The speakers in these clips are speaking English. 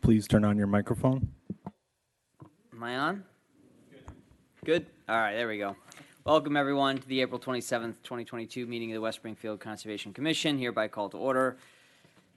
please turn on your microphone? Am I on? Good. All right, there we go. Welcome, everyone, to the April 27th, 2022 meeting of the West Springfield Conservation Commission, hereby called to order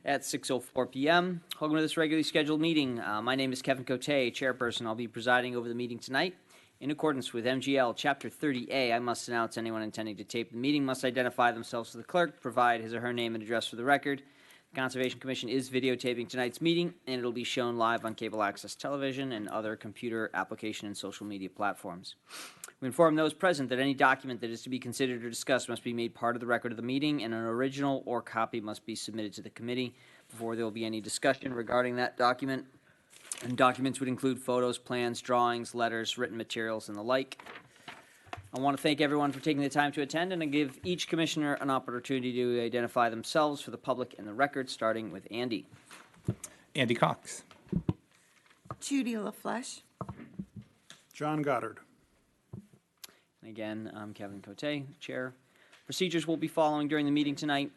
at 6:04 p.m. Welcome to this regularly scheduled meeting. My name is Kevin Cote, chairperson. I'll be presiding over the meeting tonight. In accordance with MGL Chapter 30A, I must announce anyone intending to tape the meeting must identify themselves to the clerk, provide his or her name and address for the record. The Conservation Commission is videotaping tonight's meeting, and it'll be shown live on cable access television and other computer application and social media platforms. We inform those present that any document that is to be considered or discussed must be made part of the record of the meeting, and an original or copy must be submitted to the committee before there will be any discussion regarding that document. And documents would include photos, plans, drawings, letters, written materials, and the like. I want to thank everyone for taking the time to attend and to give each commissioner an opportunity to identify themselves for the public and the record, starting with Andy. Andy Cox. Judy LaFleche. John Goddard. And again, I'm Kevin Cote, chair. Procedures will be following during the meeting tonight.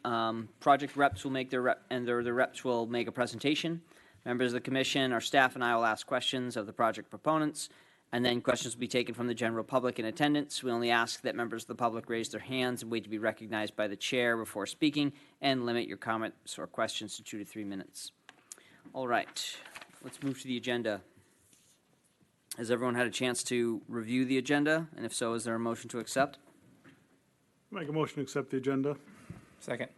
Project reps will make their reps will make a presentation. Members of the commission, our staff, and I will ask questions of the project proponents, and then questions will be taken from the general public in attendance. We only ask that members of the public raise their hands and wait to be recognized by the chair before speaking, and limit your comments or questions to 2 to 3 minutes. All right, let's move to the agenda. Has everyone had a chance to review the agenda? And if so, is there a motion to accept? Make a motion to accept the agenda. Second.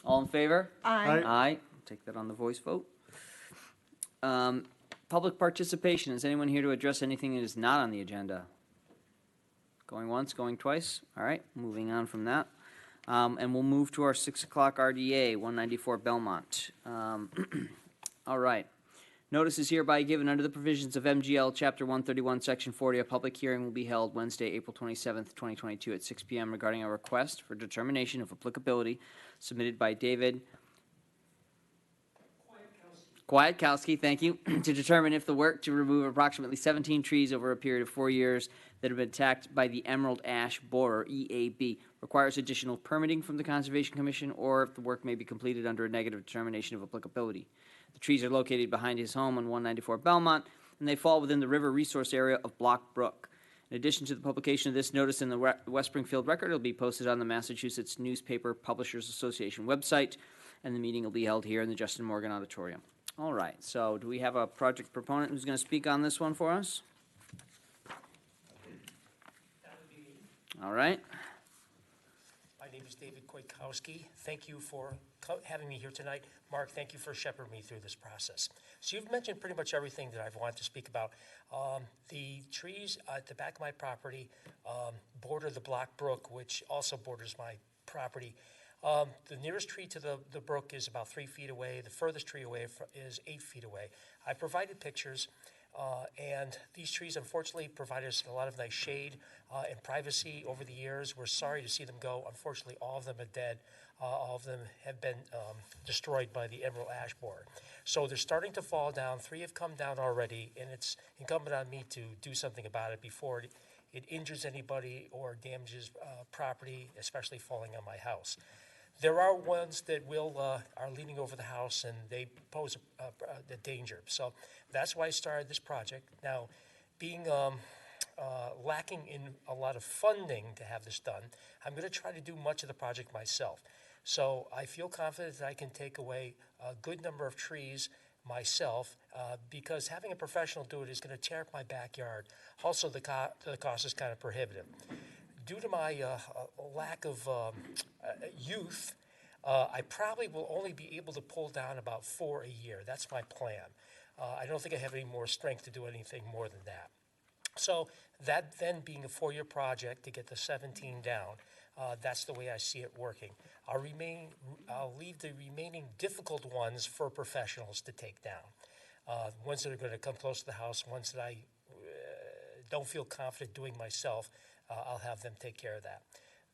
All in favor? Aye. Aye. Take that on the voice vote. Public participation. Is anyone here to address anything that is not on the agenda? Going once, going twice? All right, moving on from that. And we'll move to our 6 o'clock RDA, 194 Belmont. All right. Notice is hereby given under the provisions of MGL Chapter 131, Section 40. A public hearing will be held Wednesday, April 27th, 2022 at 6 p.m. regarding a request for determination of applicability submitted by David Kwiatkowski, thank you, to determine if the work to remove approximately 17 trees over a period of 4 years that have been attacked by the emerald ash borer, EAB, requires additional permitting from the Conservation Commission, or if the work may be completed under a negative determination of applicability. The trees are located behind his home on 194 Belmont, and they fall within the river resource area of Block Brook. In addition to the publication of this notice in the West Springfield Record, it will be posted on the Massachusetts Newspaper Publishers Association website, and the meeting will be held here in the Justin Morgan Auditorium. All right, so do we have a project proponent who's going to speak on this one for us? All right. My name is David Kwiatkowski. Thank you for having me here tonight. Mark, thank you for shepherding me through this process. So you've mentioned pretty much everything that I've wanted to speak about. The trees at the back of my property border the Block Brook, which also borders my property. The nearest tree to the brook is about 3 feet away. The furthest tree away is 8 feet away. I provided pictures, and these trees unfortunately provide us a lot of nice shade and privacy over the years. We're sorry to see them go. Unfortunately, all of them are dead. All of them have been destroyed by the emerald ash borer. So they're starting to fall down. 3 have come down already, and it's incumbent on me to do something about it before it injures anybody or damages property, especially falling on my house. There are ones that are leaning over the house, and they pose a danger. So that's why I started this project. Now, being lacking in a lot of funding to have this done, I'm going to try to do much of the project myself. So I feel confident that I can take away a good number of trees myself, because having a professional do it is going to tear up my backyard. Also, the cost is kind of prohibitive. Due to my lack of youth, I probably will only be able to pull down about 4 a year. That's my plan. I don't think I have any more strength to do anything more than that. So that then being a 4-year project to get the 17 down, that's the way I see it working. I'll leave the remaining difficult ones for professionals to take down. Ones that are going to come close to the house, ones that I don't feel confident doing myself, I'll have them take care of that.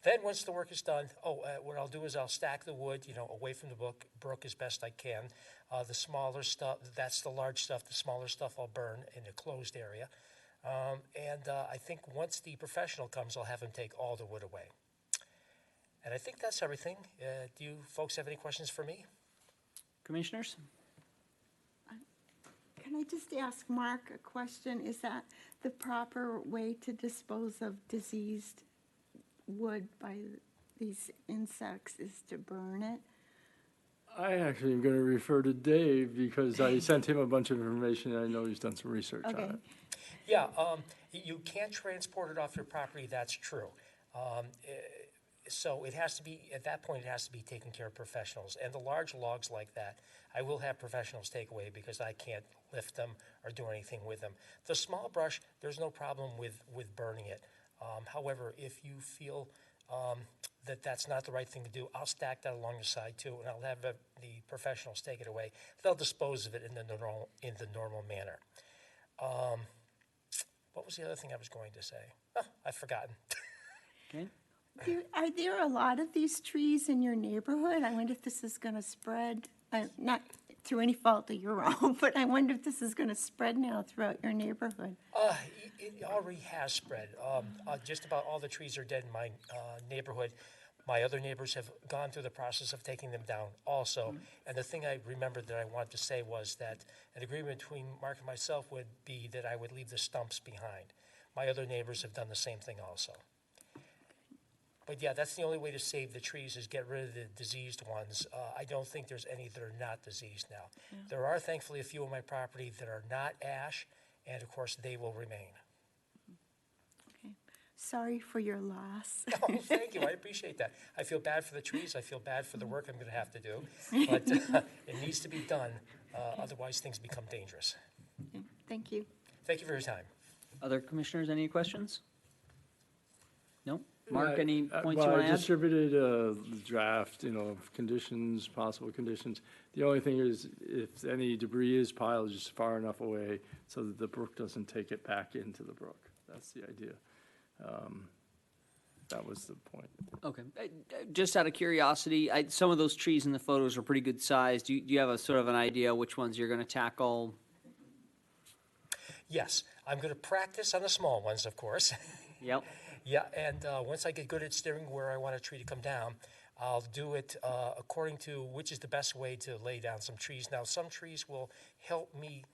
Then once the work is done, what I'll do is I'll stack the wood, away from the brook as best I can. The smaller stuff, that's the large stuff. The smaller stuff I'll burn in a closed area. I think once the professional comes, I'll have him take all the wood away. And I think that's everything. Do you folks have any questions for me? Commissioners? can I just ask Mark a question? Is that the proper way to dispose of diseased wood by these insects is to burn it? I actually am going to refer to Dave because I sent him a bunch of information and I know he's done some research on Okay. it. Yeah, you can't transport it off your property, that's true. So it has to be, at that point, it has to be taken care of professionals. And the large logs like that, I will have professionals take away because I can't lift them or do anything with them. The small brush, there's no problem with burning it. However, if you feel that that's not the right thing to do, I'll stack that along the side too, and I'll have the professionals take it away. They'll dispose of it in the normal manner. What was the other thing I was going to say? Oh, I've forgotten. Okay. Are there a lot of these trees in your neighborhood? I wonder if this is going to spread, not through any fault of your own, but I wonder if this is going to spread now throughout your neighborhood. It already has spread. Just about all the trees are dead in my neighborhood. My other neighbors have gone through the process of taking them down also. And the thing I remembered that I wanted to say was that an agreement between Mark and myself would be that I would leave the stumps behind. My other neighbors have done the same thing also. But yeah, that's the only way to save the trees is get rid of the diseased ones. I don't think there's any that are not diseased now. There are thankfully a few on my property that are not ash, and of course they will remain. Okay. Sorry for your loss. Oh, thank you. I appreciate that. I feel bad for the trees. I feel bad for the work I'm going to have to do. But it needs to be done. Otherwise, things become dangerous. Okay, thank you. Thank you for your time. Other commissioners, any questions? No? Mark, Yeah, any points well, you want I to add? distributed a draft, of conditions, possible conditions. The only thing is, if any debris is piled, just far enough away so that the brook doesn't take it back into the brook. That's the idea. That was the point. Okay. Just out of curiosity, some of those trees in the photos are pretty good size. Do you have a sort of an idea which ones you're going to tackle? Yes, I'm going to practice on the small ones, of course. Yep. Yeah, and once I get good at steering where I want a tree to come down, I'll do it according to which is the best way to lay down some trees. Now, some trees will help me,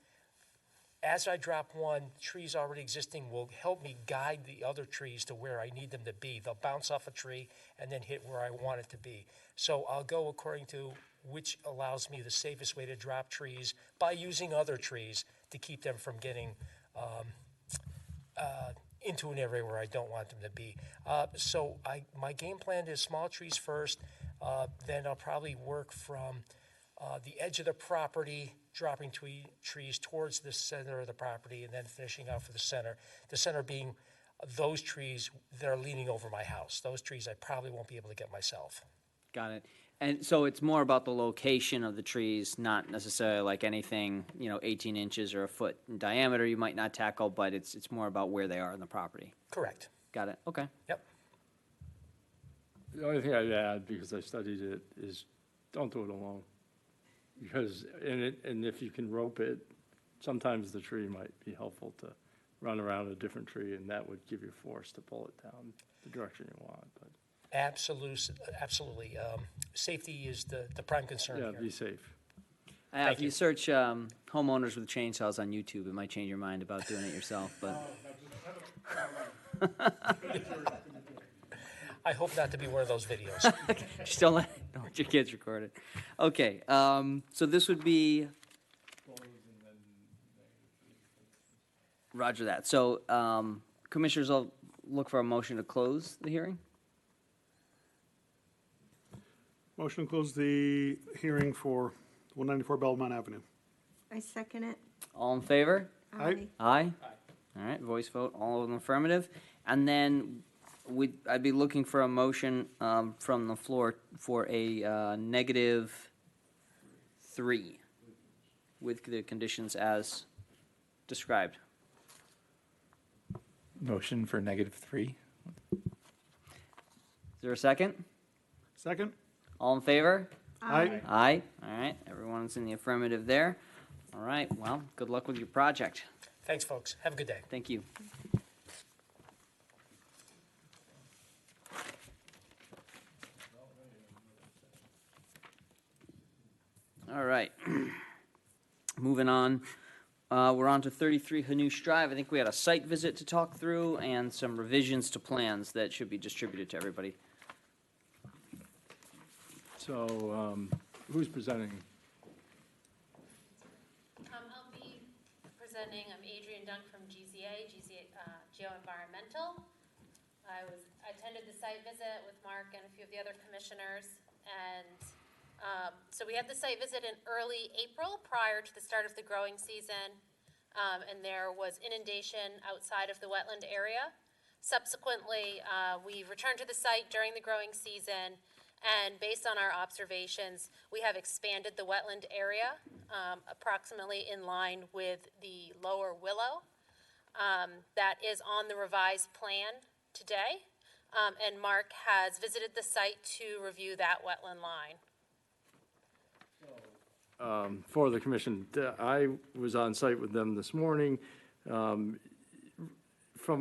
as I drop one, trees already existing will help me guide the other trees to where I need them to be. They'll bounce off a tree and then hit where I want it to be. So I'll go according to which allows me the safest way to drop trees by using other trees to keep them from getting into an area where I don't want them to be. So my game plan is small trees first, then I'll probably work from the edge of the property, dropping trees towards the center of the property, and then finishing out for the center. The center being those trees that are leaning over my house. Those trees I probably won't be able to get myself. Got it. And so it's more about the location of the trees, not necessarily like anything, 18 inches or a foot in diameter you might not tackle, but it's more about where they are in the property. Correct. Got it. Okay. Yep. The only thing I'd add, because I studied it, is don't do it alone. Because, and if you can rope it, sometimes the tree might be helpful to run around a different tree, and that would give you force to pull it down the direction you want. But Absolutely. Safety is the prime concern yeah, here. be safe. If you search homeowners with chainsaws on YouTube, it might change your mind about doing it yourself. But I hope not to be one of those videos. just don't let your kids record it. Okay. So this would be. Roger that. So commissioners will look for a motion to close the hearing. Motion to close the hearing for 194 Belmont Avenue. I second it. All in favor? Aye. Aye. All right, voice vote, all in the affirmative. And then I'd be looking for a motion from the floor for a -3 with the conditions as described. Motion for -3. Is there a second? Second? All in favor? Aye. Aye. All right, everyone's in the affirmative there. All right, well, good luck with your project. Thanks, folks. Have a good day. Thank you. All right. Moving on, We're on to 33 Hanoush Drive. I think we had a site visit to talk through and some revisions to plans that should be distributed to everybody. So, who's presenting? I'll be presenting, I'm Adrienne Dunk from GZA, Geoenvironmental. I attended the site visit with Mark and a few of the other commissioners, and so we had the site visit in early April prior to the start of the growing season, and there was inundation outside of the wetland area. Subsequently, we returned to the site during the growing season, and based on our observations, we have expanded the wetland area approximately in line with the lower willow. That is on the revised plan today, and Mark has visited the site to review that wetland line. For the commission, I was on site with them this morning. From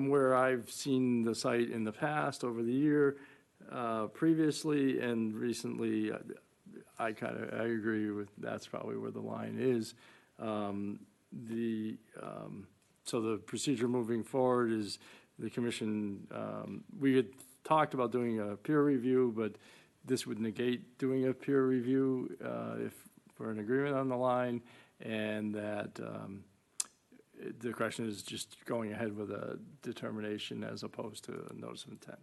where I've seen the site in the past, over the year, previously and recently, I agree with, that's probably where the line is. So the procedure moving forward is the commission, we had talked about doing a peer review, but this would negate doing a peer review if we're in agreement on the line, and that the question is just going ahead with a determination as opposed to a notice of intent.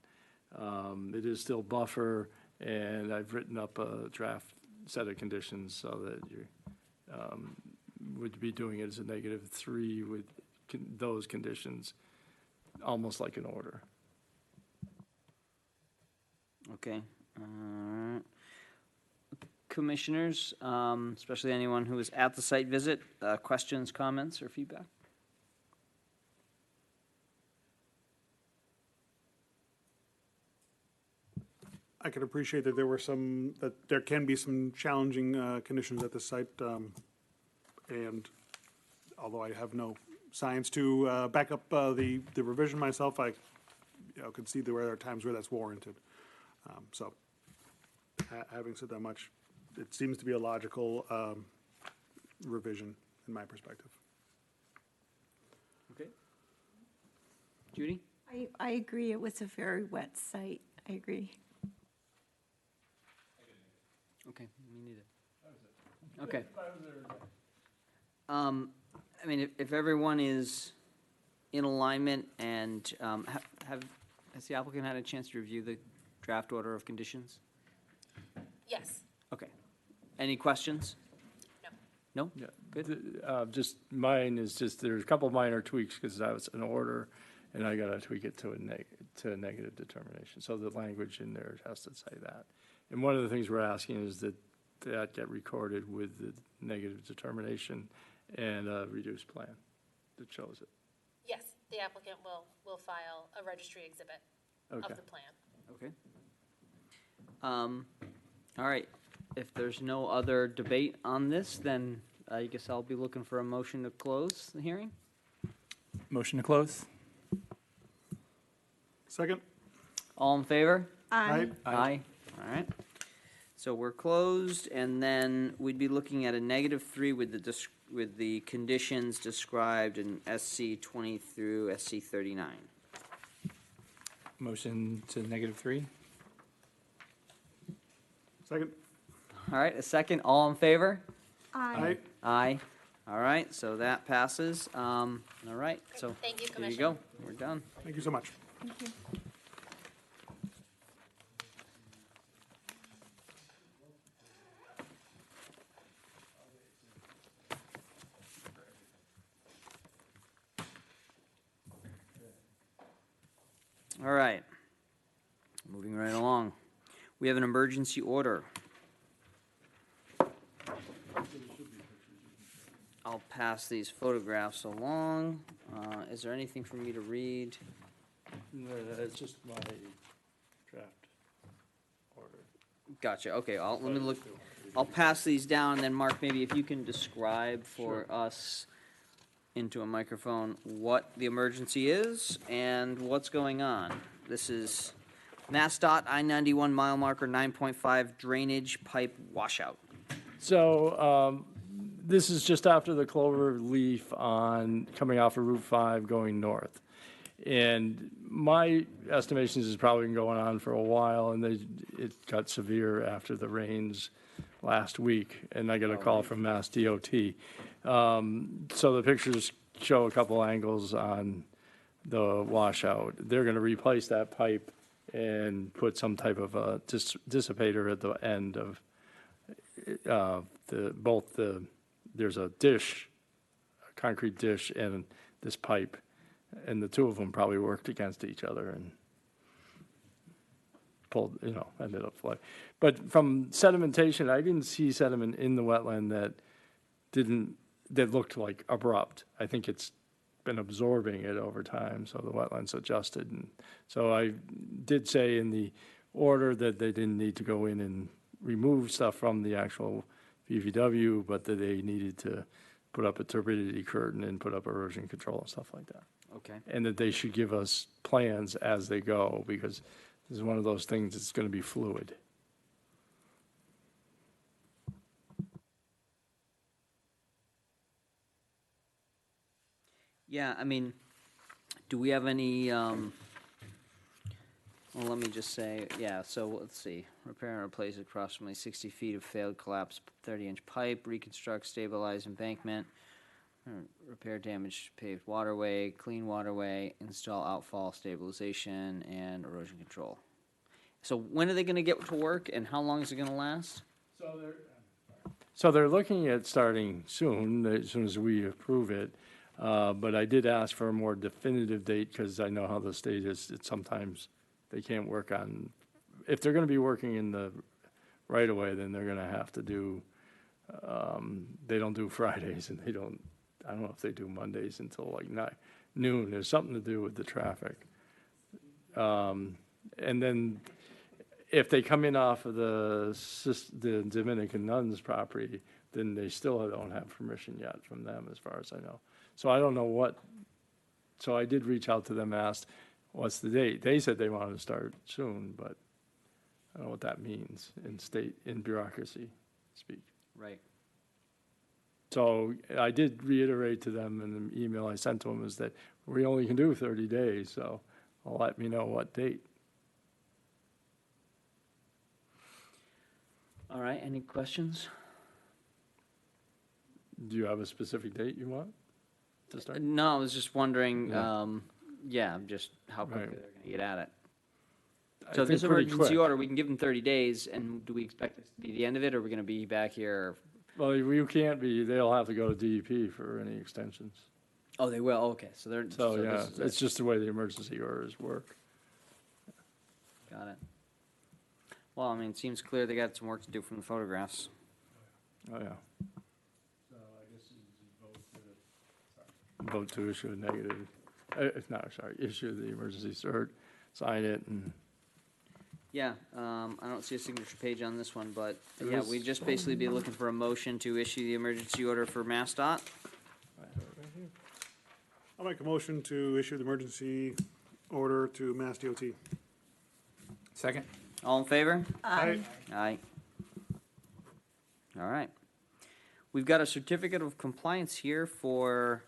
It is still buffer, and I've written up a draft set of conditions so that you would be doing it as a -3 with those conditions, almost like an order. Okay. Commissioners, especially anyone who was at the site visit, questions, comments, or feedback? I can appreciate that there can be some challenging conditions at the site. And although I have no science to back up the revision myself, I can see there are times where that's warranted. So having said that much, it seems to be a logical revision in my perspective. Okay. Judy? I agree, it was a very wet site, I agree. Okay, me neither. Okay. I mean, if everyone is in alignment and has the applicant had a chance to review the draft order of conditions? Yes. Okay. Any questions? No. No? Yeah. Good. Just mine is just, there's a couple minor tweaks because that was an order, and I gotta tweak it to a negative determination. So the language in there has to say that. And one of the things we're asking is that get recorded with the negative determination and a reduced plan that shows it. Yes, the applicant will file a registry exhibit of Okay. the plan. Okay. All right. If there's no other debate on this, then I guess I'll be looking for a motion to close the hearing. Motion to close? Second? All in favor? Aye. Aye. All right. So we're closed, and then we'd be looking at a -3 with the conditions described in SC 20 through SC 39. Motion to -3? Second? All right, a second. All in favor? Aye. Aye. All right, so that passes. All right, so Thank you, there you Commissioner. go. We're done. Thank you so much. Thank you. All right. Moving right along. We have an emergency order. I'll pass these photographs along. Is there anything for me to read? It's just my draft order. Gotcha, okay, let me look, I'll pass these down, and then Mark, maybe if you can describe for us into a microphone what the emergency is and what's going on. This is MassDOT I-91 mile marker 9.5 drainage pipe washout. So, this is just after the clover leaf coming off of Route 5 going north. And my estimations is probably been going on for a while, and it got severe after the rains last week, and I got a call from Mass DOT. So the pictures show a couple angles on the washout. They're gonna replace that pipe and put some type of a dissipator at the end of there's a dish, a concrete dish, and this pipe, and the two of them probably worked against each other and ended up flooding. But from sedimentation, I didn't see sediment in the wetland that looked like abrupt. I think it's been absorbing it over time, so the wetlands adjusted. And so I did say in the order that they didn't need to go in and remove stuff from the actual VVW, but that they needed to put up a turbidity curtain and put up erosion control and stuff like that. Okay. And that they should give us plans as they go, because this is one of those things that's going to be fluid. Yeah, I mean, do we have any, well, let me just say, yeah, so let's see. Repair and replace approximately 60 feet of failed collapsed 30-inch pipe, reconstruct, stabilize embankment, repair damaged paved waterway, clean waterway, install outfall stabilization and erosion control. So when are they gonna get to work, and how long is it gonna last? So they're looking at starting soon, as soon as we approve it. But I did ask for a more definitive date, because I know how the state is. Sometimes they can't work on, if they're gonna be working in the right of way, then they're gonna have to do, they don't do Fridays, and I don't know if they do Mondays until like noon. There's something to do with the traffic. And then if they come in off of the Dominican nuns property, then they still don't have permission yet from them, as far as I know. So I don't know so I did reach out to them, asked, what's the date? They said they wanted to start soon, but I don't know what that means in bureaucracy speak. Right. So I did reiterate to them in the email I sent to them is that we only can do 30 days, so let me know what date. All right, any questions? Do you have a specific date you want to start? No, I was just wondering, Yeah. just how quickly Right. they're gonna get at it. I So think this pretty emergency quick. order, we can give them 30 days, and do we expect this to be the end of it, or are we gonna be back here? Well, you can't be, they'll have to go to DEP for any extensions. Oh, they will, okay, so they're. So, yeah, this is it's it. just the way the emergency orders work. Got it. Well, I mean, it seems clear they got some work to do from the photographs. Oh, yeah. So I guess you vote to issue a negative, issue the emergency cert, sign it, and Yeah, I don't see a signature page on this one, but, There yeah, is- we'd just basically be looking for a motion to issue the emergency order for MassDOT. I'll make a motion to issue the emergency order to Mass DOT. Second? All in favor? Aye. Aye. All right. We've got a certificate of compliance here for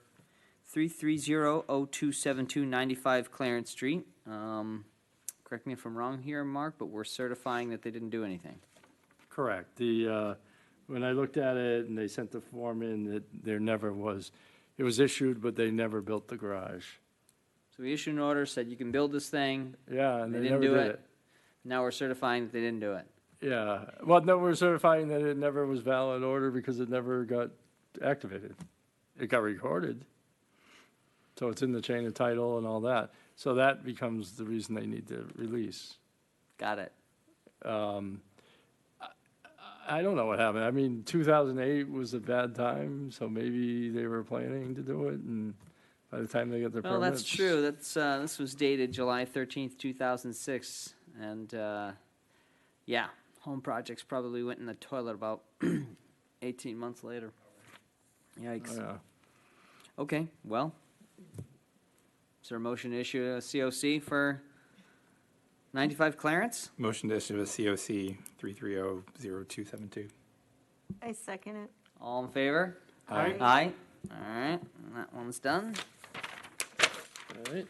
3300272 95 Clarence Street. Correct me if I'm wrong here, Mark, but we're certifying that they didn't do anything. correct. When I looked at it and they sent the form in, it was issued, but they never built the garage. So we issued an order, said you can build this thing. Yeah, and They they didn't never do did it. it. Now we're certifying that they didn't do it. Yeah, well, no, we're certifying that it never was valid order because it never got activated. It got recorded. So it's in the chain of title and all that. So that becomes the reason they need to release. Got it. I don't know what happened. I mean, 2008 was a bad time, so maybe they were planning to do it, and by the time they get their Well, permits. that's true. This was dated July 13th, 2006, and, yeah, home projects probably went in the toilet about 18 months later. Oh, Yikes. yeah. Okay, well, is there a motion to issue a COC for 95 Clarence? Motion to issue a COC 3300272. I second it. All in favor? Aye. Aye. All right, that one's done. All right.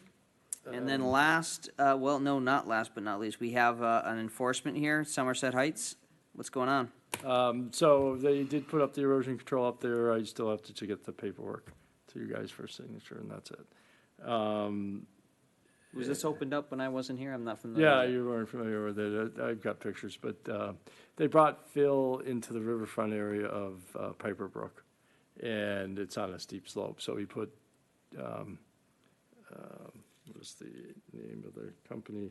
And then last, well, no, not last but not least, we have an enforcement here, Somerset Heights. What's going on? So they did put up the erosion control up there. I still have to get the paperwork to you guys for signature, and that's it. Was this opened up when I wasn't here? I'm not familiar. Yeah, with it. you weren't familiar with it. I've got pictures, but they brought fill into the riverfront area of Piper Brook, and it's on a steep slope. So he put, what was the name of the company?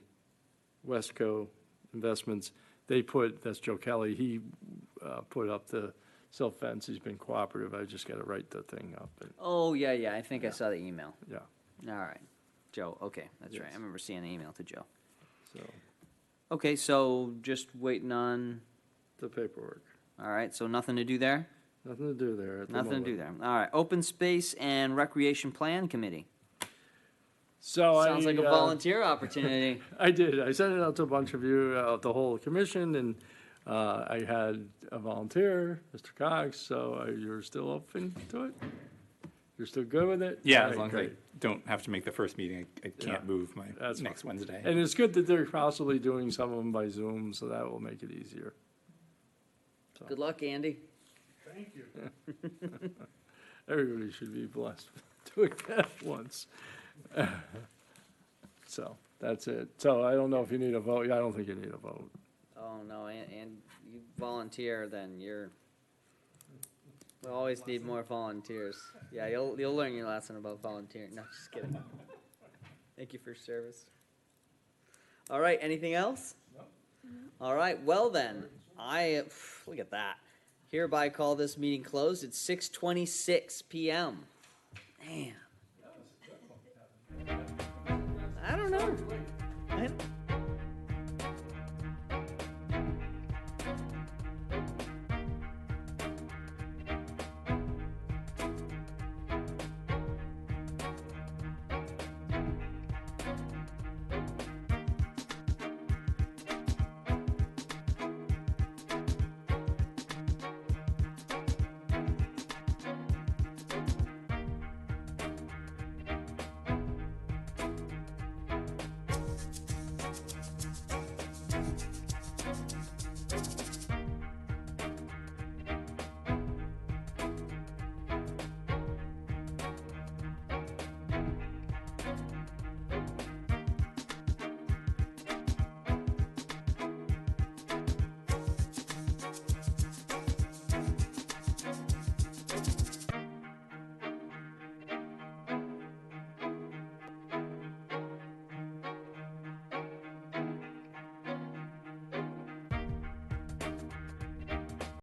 Westco Investments. They put, that's Joe Kelly, he put up the silt fence. He's been cooperative. I just got to write the thing up. And, Oh, yeah, I think I saw the email. yeah, All right. Joe, okay, that's right. Yes. I remember seeing the email to Joe. so Okay, so just waiting on, the paperwork. all right, so nothing to do there? Nothing to do there at the Nothing to do moment. there. All right, Open Space and Recreation Plan Committee. So Sounds like a I, volunteer opportunity. I did. I sent it out to a bunch of you, the whole commission, and I had a volunteer, Mr. Cox, so you're still open to it? You're still good with it? Yeah, All as right, long as I great. don't have to make the first meeting, I can't Yeah, move my that's next fine. Wednesday. And it's good that they're possibly doing some of them by Zoom, so that will make it easier. Good luck, Andy. Thank you. Everybody should be blessed with doing that once. So, that's it. So I don't know if you need a vote. I don't think you need a vote. Oh, no, and you volunteer, then you're, we always need more volunteers. Yeah, you'll learn your lesson about volunteering. No, just kidding. Thank you for your service. All right, anything else? No. All right, well then, look at that. Hereby call this meeting closed at 6:26 PM. Man. I don't know.